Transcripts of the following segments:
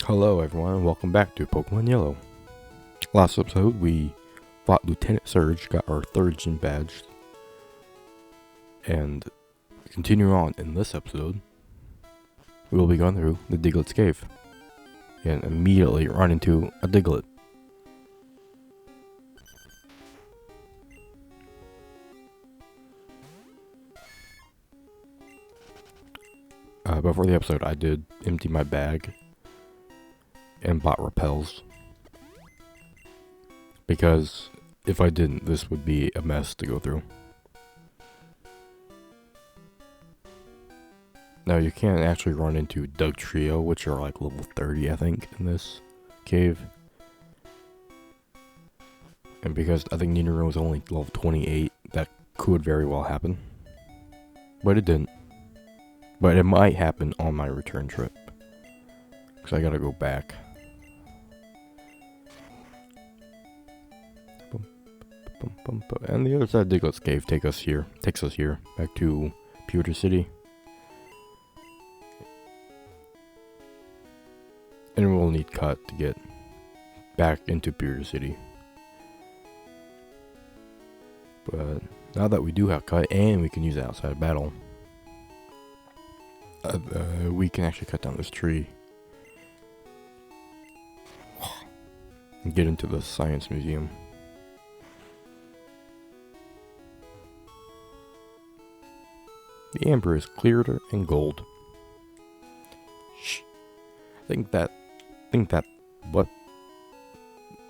Hello everyone, and welcome back to Pokemon Yellow. Last episode we fought Lieutenant Surge, got our 3rd gym badge, and continuing on in this episode, we will be going through the Diglett's cave, and immediately run into a Diglett. Before the episode I did empty my bag and bought repels, because if I didn't, this would be a mess to go through. Now you can actually run into Doug Trio, which are like level 30 I think in this cave, and because I think Nina was only level 28, that could very well happen, but it didn't. But it might happen on my return trip, because I gotta go back. And the other side of Diglett's cave takes us here, back to Pewter City. And we'll need Cut to get back into Pewter City. But now that we do have Cut and we can use it outside of battle, we can actually cut down this tree and get into the Science Museum. The amber is clearer and gold. Shh. Think that what?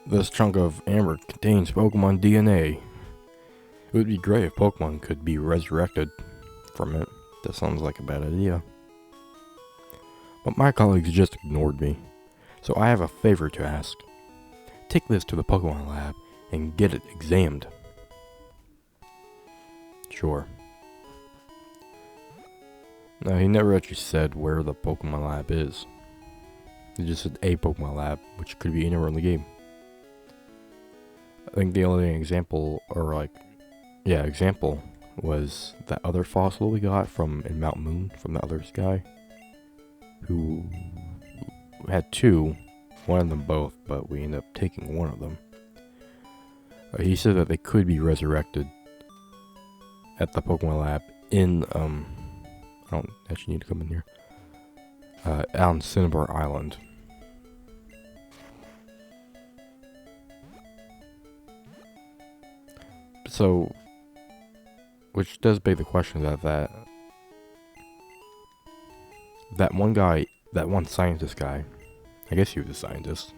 This chunk of amber contains Pokemon DNA. It would be great if Pokemon could be resurrected from it. That sounds like a bad idea. But my colleagues just ignored me. So I have a favor to ask. Take this to the Pokemon lab and get it examined. Sure. Now, he never actually said where the Pokemon lab is. He just said a Pokemon lab, which could be anywhere in the game. I think the only example, example was that other fossil we got from in Mount Moon, from the other guy, who had 2, one of them both, but we ended up taking one of them. He said that they could be resurrected at the Pokemon lab in, I don't actually need to come in here. On Cinnabar Island. So, which does beg the question that one guy, that one scientist guy, I guess he was a scientist.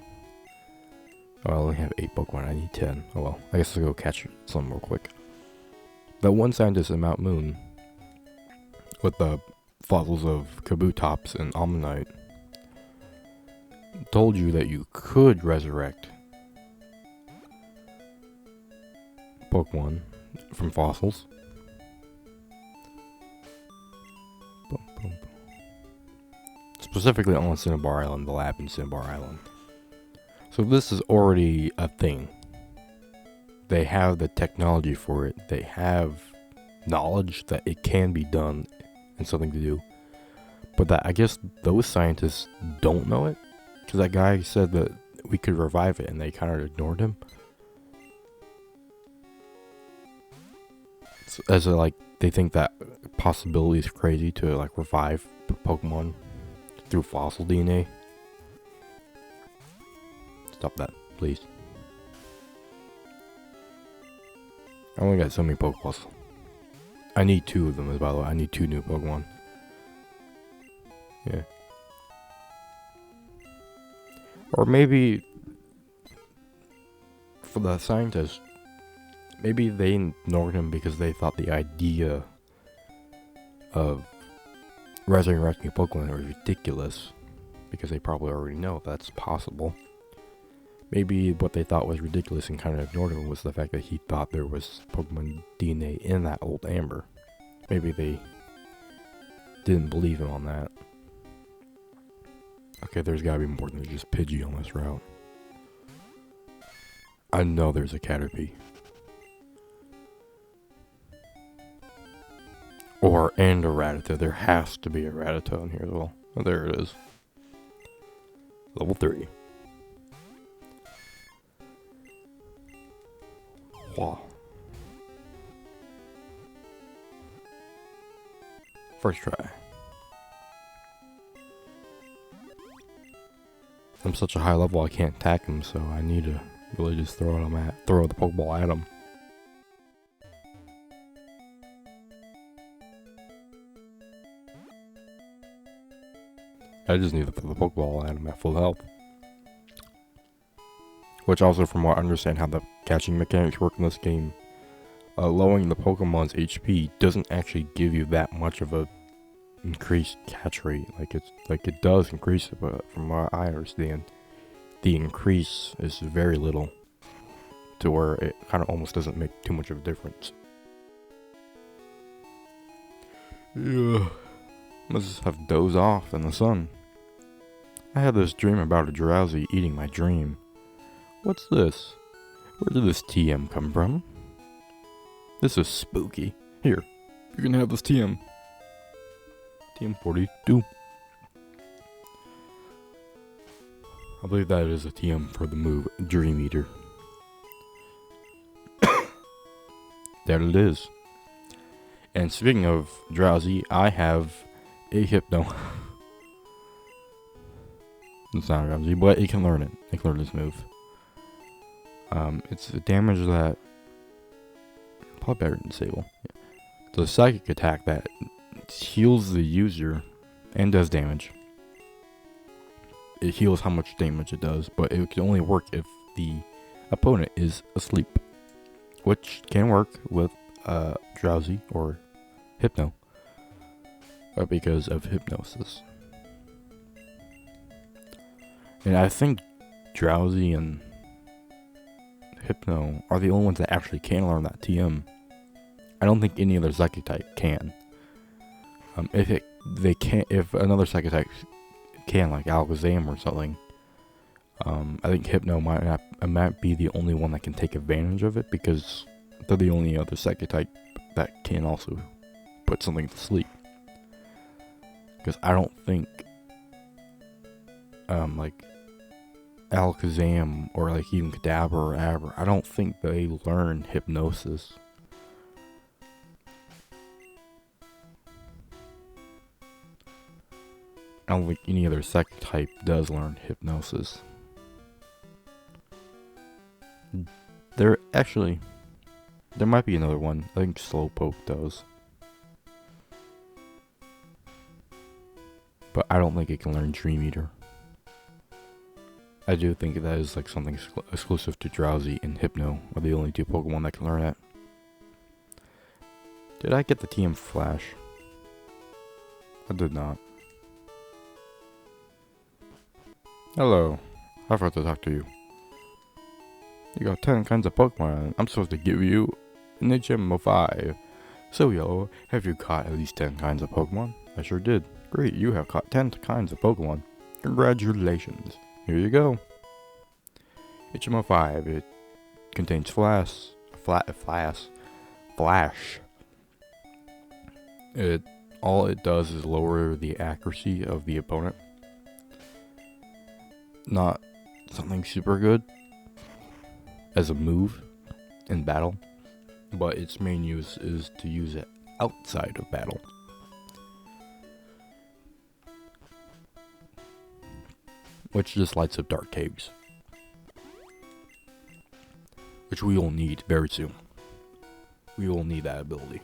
Oh, I only have 8 Pokemon, I need 10. Oh well, I guess I'll go catch some real quick. That one scientist in Mount Moon, with the fossils of Kabutops and Ammonite, told you that you could resurrect Pokemon from fossils. Specifically on Cinnabar Island, the lab in Cinnabar Island. So this is already a thing. They have the technology for it. They have knowledge that it can be done and something to do. But that, I guess those scientists don't know it, because that guy said that we could revive it and they kind of ignored him. So, as a, like, they think that possibility is crazy to like revive Pokemon through fossil DNA. Stop that, please. I only got so many Pokeballs. I need 2 of them, by the way. I need 2 new Pokemon. Yeah. Or maybe, for the scientists, maybe they ignored him because they thought the idea of resurrecting Pokemon was ridiculous, because they probably already know that's possible. Maybe what they thought was ridiculous and kind of ignored him was the fact that he thought there was Pokemon DNA in that old amber. Maybe they didn't believe him on that. Okay, there's gotta be more than just Pidgey on this route. I know there's a Caterpie. And a Rattata. There has to be a Rattata in here as well. Oh, there it is. Level 3. Wow. First try. I'm such a high level I can't attack him, so I need to really just throw the Pokeball at him. I just need to throw the Pokeball at him at full health. Which also, from what I understand how the catching mechanics work in this game, lowering the Pokemon's HP doesn't actually give you that much of a increased catch rate. It does increase it, but from what I understand, the increase is very little, to where it kind of almost doesn't make too much of a difference. Yeah, let's just have to doze off in the sun. I had this dream about a drowsy eating my dream. What's this? Where did this TM come from? This is spooky. Here, you can have this TM. TM42. I believe that is a TM for the move Dream Eater. There it is. And speaking of drowsy, I have a Hypno. It's not drowsy, but it can learn it. It can learn this move. It's a damage that probably better than Disable. Yeah. It's a psychic attack that heals the user and does damage. It heals how much damage it does, but it can only work if the opponent is asleep, which can work with drowsy or Hypno, because of hypnosis. And I think drowsy and Hypno are the only ones that actually can learn that TM. I don't think any other psychic type can. If another psychic type can, like Alakazam or something, I think Hypno might be the only one that can take advantage of it, because they're the only other psychic type that can also put something to sleep. Because I don't think like Alakazam or like even Kadabra or Abra, I don't think they learn hypnosis. I don't think any other psychic type does learn hypnosis. There might be another one. I think Slowpoke does. But I don't think it can learn Dream Eater. I do think that is like something exclusive to Drowsy and Hypno are the only two Pokemon that can learn that. Did I get the TM Flash? I did not. Hello, I forgot to talk to you. You got 10 kinds of Pokemon. I'm supposed to give you an HM05. So Yellow, have you caught at least 10 kinds of Pokemon? I sure did. Great, you have caught 10 kinds of Pokemon. Congratulations. Here you go. HM05, it contains Flash. All it does is lower the accuracy of the opponent. Not something super good as a move in battle, but its main use is to use it outside of battle. Which just lights up dark caves, which we will need very soon. We will need that ability.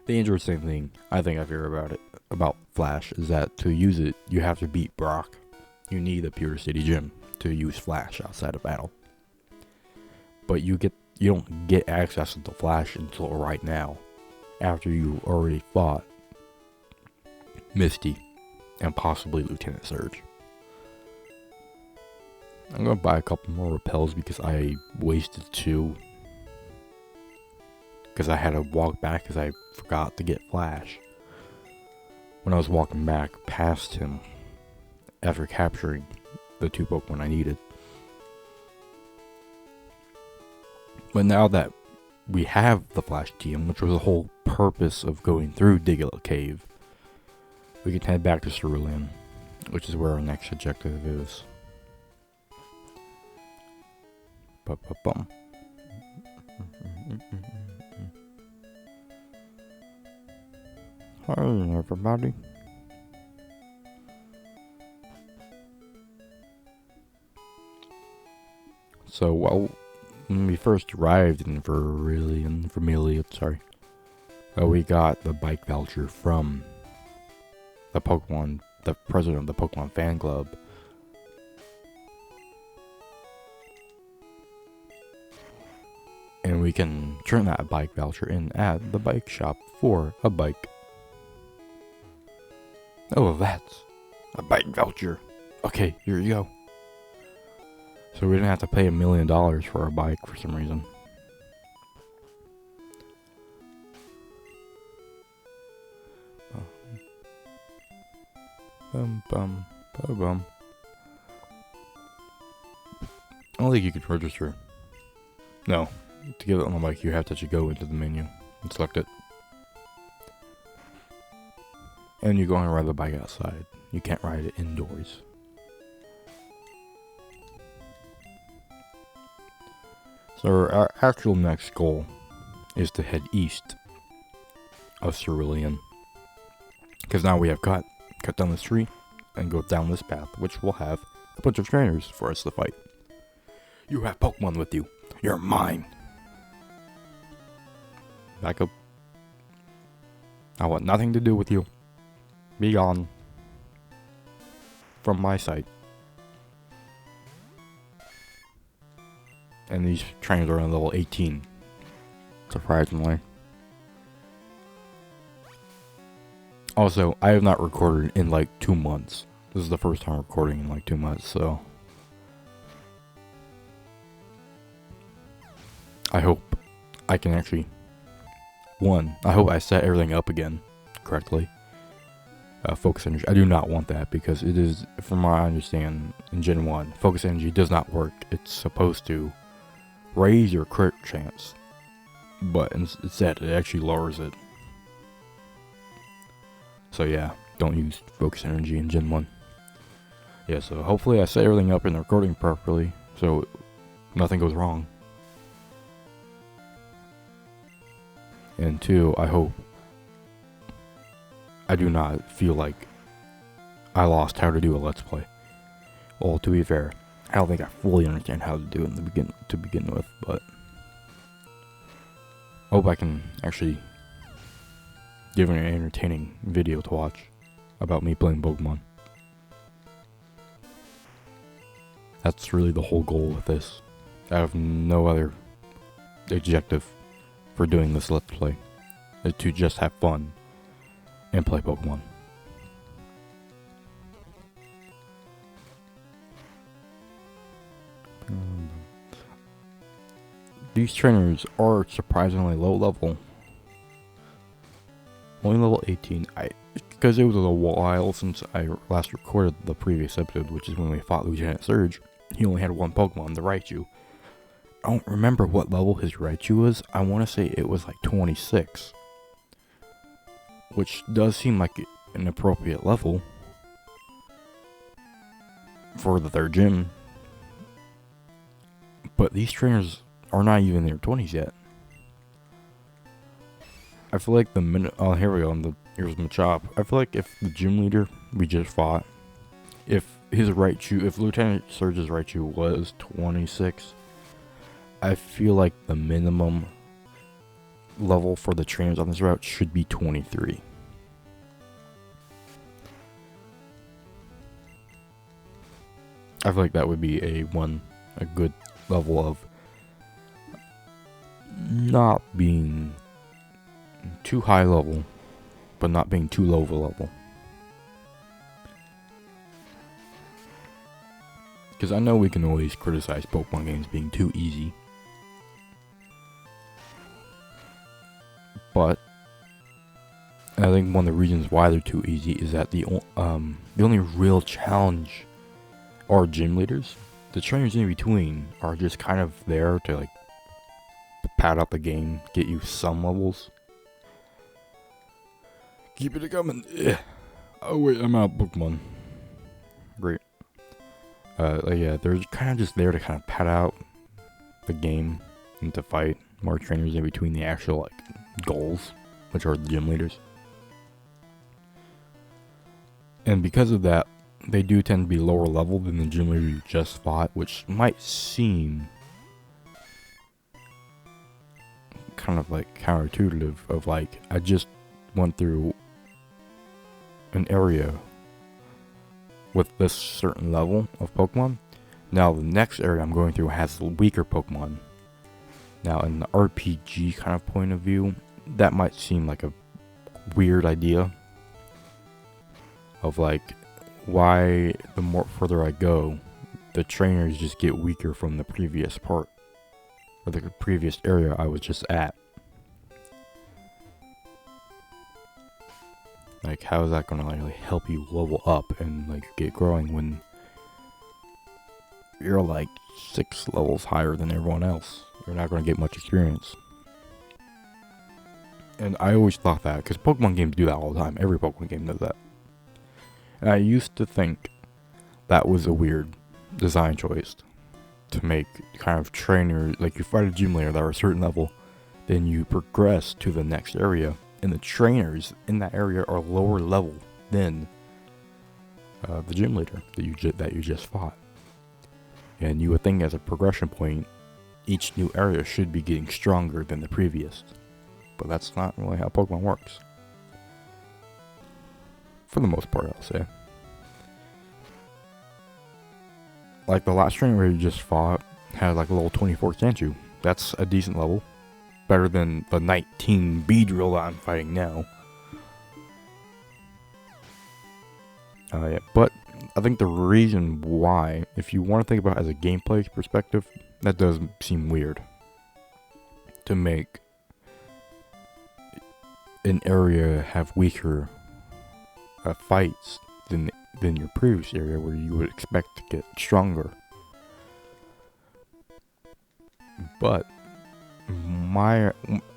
The interesting thing I think I hear about Flash is that to use it, you have to beat Brock. You need a Pure City Gym to use Flash outside of battle. But you don't get access to Flash until right now, after you already fought Misty and possibly Lieutenant Surge. I'm gonna buy a couple more repels because I wasted 2. Because I had to walk back because I forgot to get Flash when I was walking back past him after capturing the 2 Pokemon I needed. But now that we have the Flash TM, which was the whole purpose of going through Diglett Cave, we can head back to Cerulean, which is where our next objective is. Bum. Hi everybody. So, well, when we first arrived in Vermilion, we got the bike voucher from the president of the Pokemon fan club. And we can turn that bike voucher in at the bike shop for a bike. Oh, that's a bike voucher. Okay, here you go. So we didn't have to pay $1 million for a bike for some reason. Bum. I don't think you could register. No. To get it on the bike, you have to actually go into the menu and select it. And you're going to ride the bike outside. You can't ride it indoors. So our actual next goal is to head east of Cerulean. Because now we have cut down this tree and go down this path, which will have a bunch of trainers for us to fight. You have Pokemon with you. You're mine. Back up. I want nothing to do with you. Be gone. From my sight. And these trainers are on level 18. Surprisingly. Also, I have not recorded in like 2 months. This is the first time recording in like 2 months, so I hope I can actually, I hope I set everything up again correctly. Focus energy. I do not want that because it is, from what I understand, in Gen 1, focus energy does not work. It's supposed to raise your crit chance, but instead it actually lowers it. So yeah, don't use focus energy in Gen 1. Yeah, so hopefully I set everything up in the recording properly so nothing goes wrong. And 2, I hope I do not feel like I lost how to do a Let's Play. Well, to be fair, I don't think I fully understand how to do it to begin with, but I hope I can actually give an entertaining video to watch about me playing Pokemon. That's really the whole goal with this. I have no other objective for doing this Let's Play. Is to just have fun and play Pokemon. These trainers are surprisingly low level. Only level 18. Because it was a while since I last recorded the previous episode, which is when we fought Lieutenant Surge. He only had one Pokemon, the Raichu. I don't remember what level his Raichu was. I want to say it was like 26. Which does seem like an appropriate level for the 3rd gym. But these trainers are not even in their 20s yet. I feel like oh, here we go. Here's Machop. I feel like if the gym leader we just fought, if Lieutenant Surge's Raichu was 26, I feel like the minimum level for the trainers on this route should be 23. I feel like that would be a good level of not being too high level, but not being too low of a level. Because I know we can always criticize Pokemon games being too easy. But I think one of the reasons why they're too easy is that the only real challenge are gym leaders. The trainers in between are just kind of there to like pad out the game, get you some levels. Keep it coming. Yeah. Oh wait, I'm out of Pokemon. Great. Yeah, they're kind of just there to kind of pad out the game and to fight more trainers in between the actual like goals, which are the gym leaders. And because of that, they do tend to be lower level than the gym leader you just fought, which might seem kind of like counterintuitive of like, I just went through an area with this certain level of Pokemon. Now the next area I'm going through has weaker Pokemon. Now in the RPG kind of point of view, that might seem like a weird idea of like, why the more further I go, the trainers just get weaker from the previous part, or the previous area I was just at. Like, how is that gonna like help you level up and like get growing when you're like 6 levels higher than everyone else? You're not gonna get much experience. And I always thought that, because Pokemon games do that all the time. Every Pokemon game does that. And I used to think that was a weird design choice to make kind of trainers, like you fight a gym leader that are a certain level, then you progress to the next area, and the trainers in that area are lower level than the gym leader that you just fought. And you would think as a progression point, each new area should be getting stronger than the previous. But that's not really how Pokemon works. For the most part, I'll say. Like the last trainer you just fought had like a level 24 Sanchu. That's a decent level. Better than the 19 Beedrill that I'm fighting now. Yeah, but I think the reason why, if you want to think about it as a gameplay perspective, that does seem weird. To make an area have weaker fights than your previous area where you would expect to get stronger. But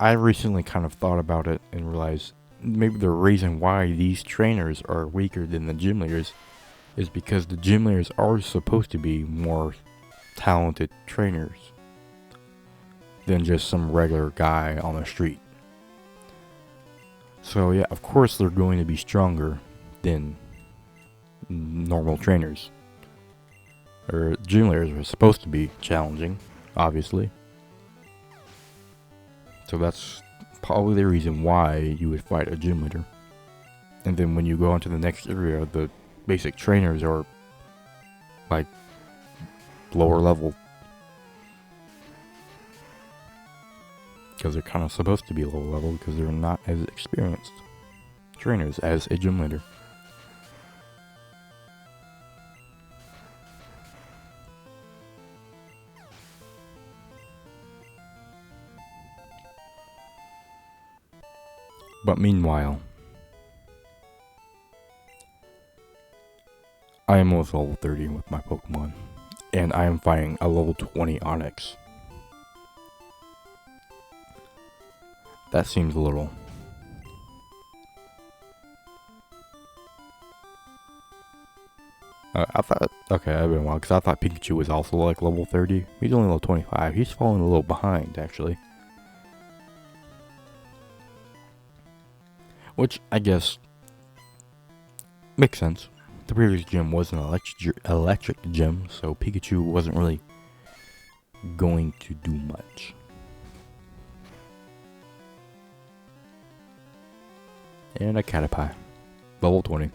I recently kind of thought about it and realized maybe the reason why these trainers are weaker than the gym leaders is because the gym leaders are supposed to be more talented trainers than just some regular guy on the street. So yeah, of course they're going to be stronger than normal trainers. Or gym leaders are supposed to be challenging, obviously. So that's probably the reason why you would fight a gym leader. And then when you go on to the next area, the basic trainers are like lower level. Because they're kind of supposed to be low level because they're not as experienced trainers as a gym leader. But meanwhile, I am almost level 30 with my Pokemon, and I am fighting a level 20 Onix. That seems a little. I thought, okay, I've been a while, because I thought Pikachu was also like level 30. He's only level 25. He's falling a little behind, actually. Which, I guess, makes sense. The previous gym was an electric gym, so Pikachu wasn't really going to do much. And a Caterpie, level 20.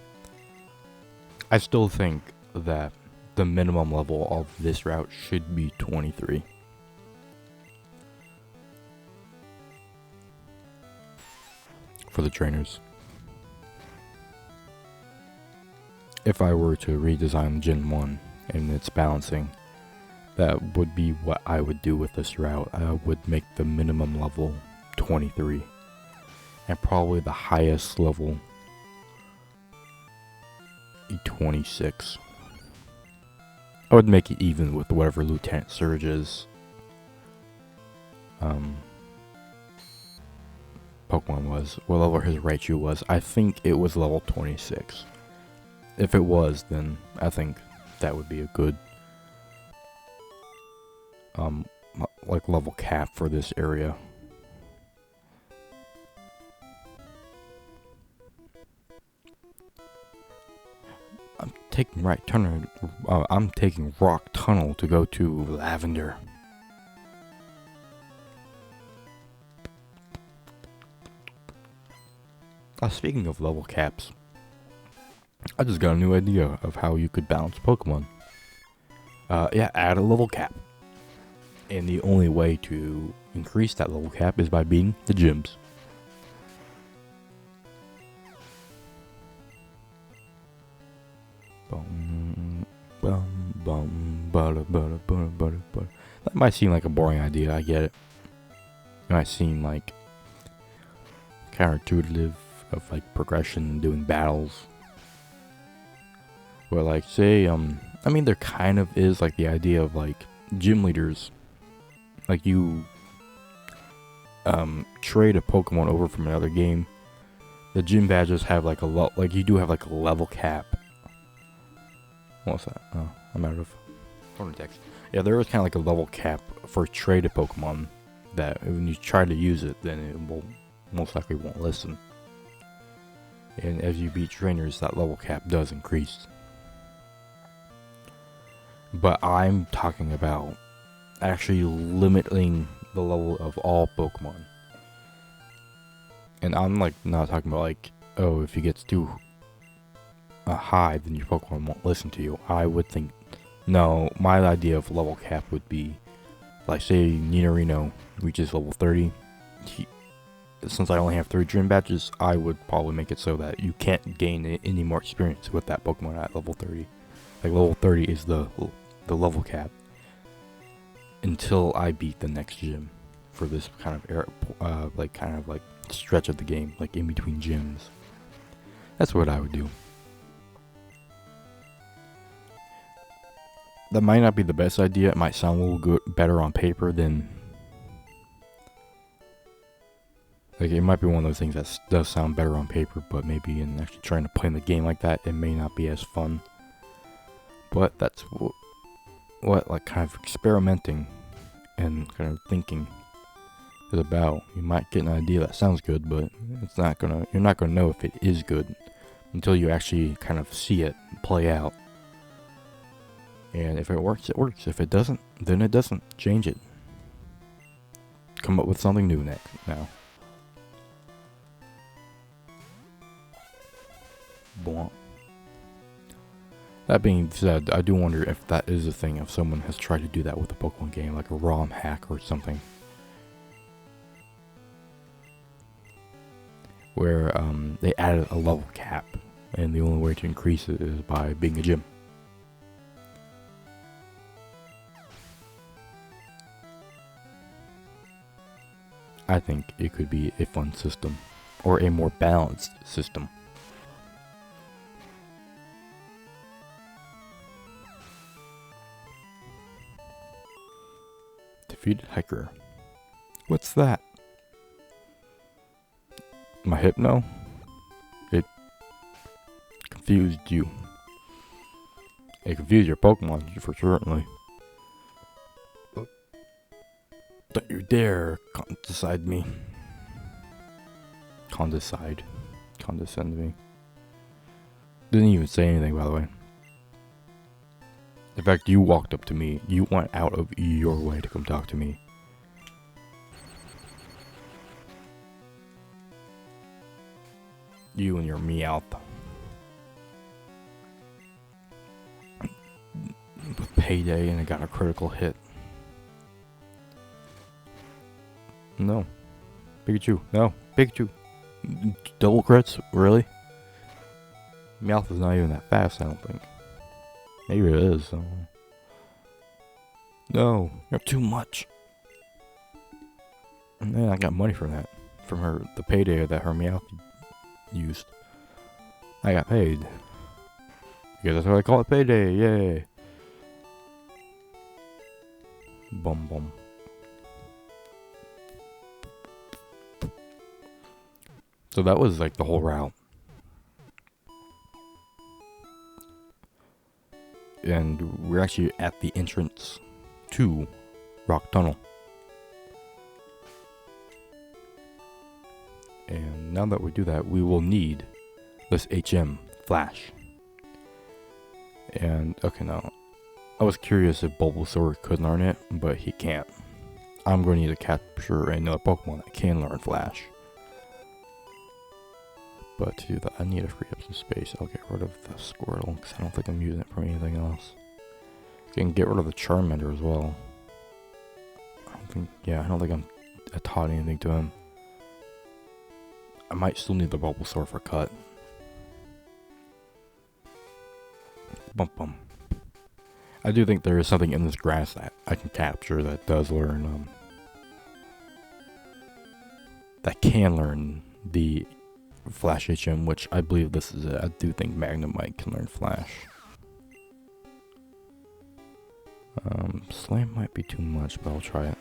I still think that the minimum level of this route should be 23. For the trainers. If I were to redesign Gen 1 and its balancing, that would be what I would do with this route. I would make the minimum level 23. And probably the highest level 26. I would make it even with whatever Lieutenant Surge is. Pokemon was, what level his Raichu was. I think it was level 26. If it was, then I think that would be a good like level cap for this area. I'm taking I'm taking Rock Tunnel to go to Lavender. Speaking of level caps, I just got a new idea of how you could balance Pokemon. Yeah, add a level cap. And the only way to increase that level cap is by beating the gyms. That might seem like a boring idea, I get it. It might seem like counterintuitive of like progression and doing battles. Where like say I mean there kind of is like the idea of like gym leaders, like you trade a Pokemon over from another game. The gym badges have like like you do have like a level cap. What's that? Oh, I'm out of phone text. Yeah, there is kind of like a level cap for traded Pokemon that when you try to use it, then it will most likely won't listen. And as you beat trainers, that level cap does increase. But I'm talking about actually limiting the level of all Pokemon. And I'm like not talking about like, oh, if you get too high, then your Pokemon won't listen to you. I would think, no, my idea of level cap would be, like say Nidorino reaches level 30, since I only have 3 gym badges, I would probably make it so that you can't gain any more experience with that Pokemon at level 30. Like level 30 is the level cap until I beat the next gym for this kind of like stretch of the game, like in between gyms. That's what I would do. That might not be the best idea. It might sound a little better on paper than, like, it might be one of those things that does sound better on paper, but maybe in actually trying to play in the game like that, it may not be as fun. But that's what like kind of experimenting and kind of thinking is about. You might get an idea that sounds good, but you're not gonna know if it is good until you actually kind of see it play out. And if it works, it works. If it doesn't, then it doesn't. Change it. Come up with something new now. Blah. That being said, I do wonder if that is a thing, if someone has tried to do that with a Pokemon game, like a ROM hack or something. Where they added a level cap, and the only way to increase it is by being a gym. I think it could be a fun system, or a more balanced system. Defeated Hiker. What's that? My Hypno? It confused you. It confused your Pokemon for certainly. Don't you dare condescend me. Condescend me. Didn't even say anything, by the way. In fact, you walked up to me. You went out of your way to come talk to me. You and your Meowth. With Payday, and it got a critical hit. No. Pikachu. No. Pikachu. Double crits? Really? Meowth is not even that fast, I don't think. Maybe it is. So. No. You're too much. And then I got money from that. From the Payday that her Meowth used. I got paid. Because that's what I call it, Payday. Yay. Bum bum. So that was like the whole route. And we're actually at the entrance to Rock Tunnel. And now that we do that, we will need this HM Flash. And, okay, now, I was curious if Bulbasaur could learn it, but he can't. I'm going to need to capture another Pokemon that can learn Flash. But to do that, I need to free up some space. I'll get rid of the Squirtle, because I don't think I'm using it for anything else. I can get rid of the Charmander as well. I don't think I'm taught anything to him. I might still need the Bulbasaur for cut. Bum bum. I do think there is something in this grass that I can capture that does learn, that can learn the Flash HM, which I believe this is it. I do think Magnemite can learn Flash. Slam might be too much, but I'll try it.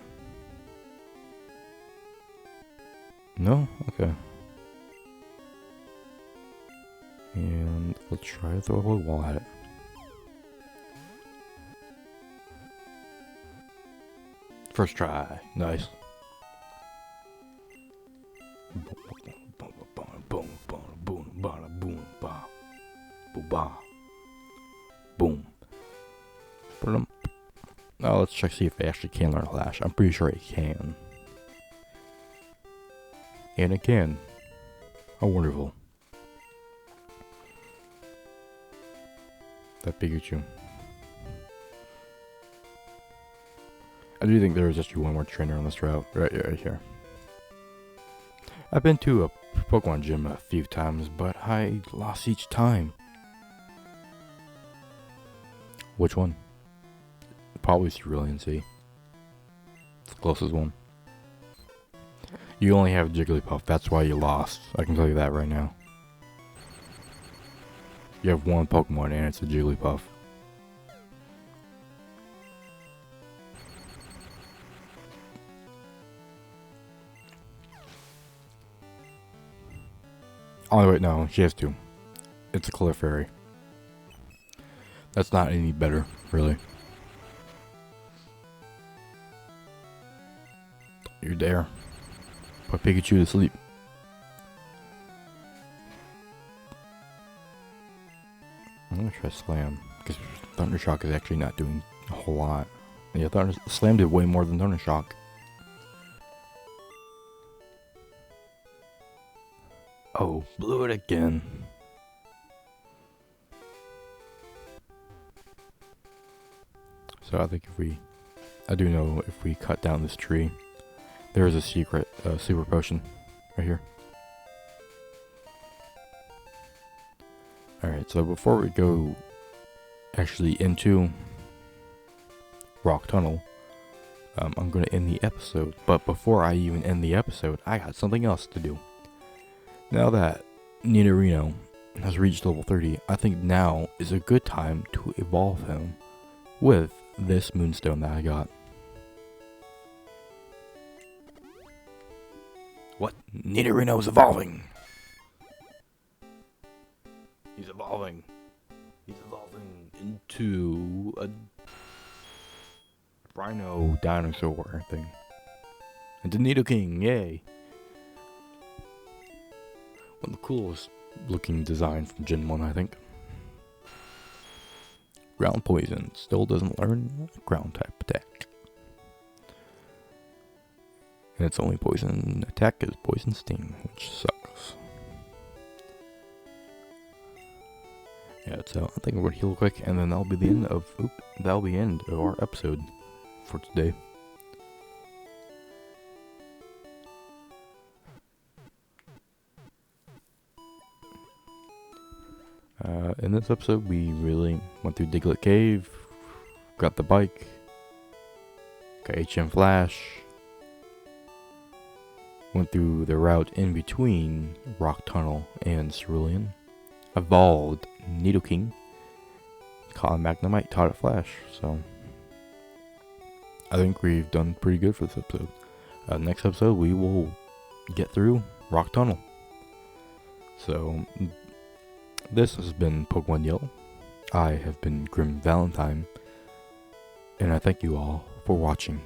No? Okay. And let's try to throw a Holy Wall at it. First try. Nice. Boom. Now let's check see if they actually can learn Flash. I'm pretty sure it can. And it can. How wonderful. That Pikachu. I do think there is actually one more trainer on this route. Right here. I've been to a Pokemon gym a few times, but I lost each time. Which one? Probably Cerulean Sea. It's the closest one. You only have Jigglypuff, that's why you lost. I can tell you that right now. You have one Pokemon and it's a Jigglypuff. Oh wait, no, she has two. It's a Clefairy. That's not any better, really. You're there. Put Pikachu to sleep. I'm gonna try Slam, because Thundershock is actually not doing a whole lot. Yeah, Slam did way more than Thundershock. Oh, blew it again. So I think I do know if we cut down this tree, there is a secret super potion right here. Alright, so before we go actually into Rock Tunnel, I'm going to end the episode. But before I even end the episode, I got something else to do. Now that Nidorino has reached level 30, I think now is a good time to evolve him with this Moonstone that I got. What? Nidorino's evolving! He's evolving. He's evolving into a rhino dinosaur thing. Into Nidoking, yay! One of the coolest looking design from Gen 1, I think. Ground Poison still doesn't learn ground type attack. And its only poison attack is Poison Sting, which sucks. Yeah, so I think we're gonna heal quick, and then that'll be the end of our episode for today. In this episode, we really went through Diglett Cave, got the bike, got HM Flash, went through the route in between Rock Tunnel and Cerulean, evolved Nidoking, caught a Magnemite, taught it Flash, so I think we've done pretty good for this episode. Next episode, we will get through Rock Tunnel. So, this has been Pokemon Yellow. I have been Grim Valentine, and I thank you all for watching.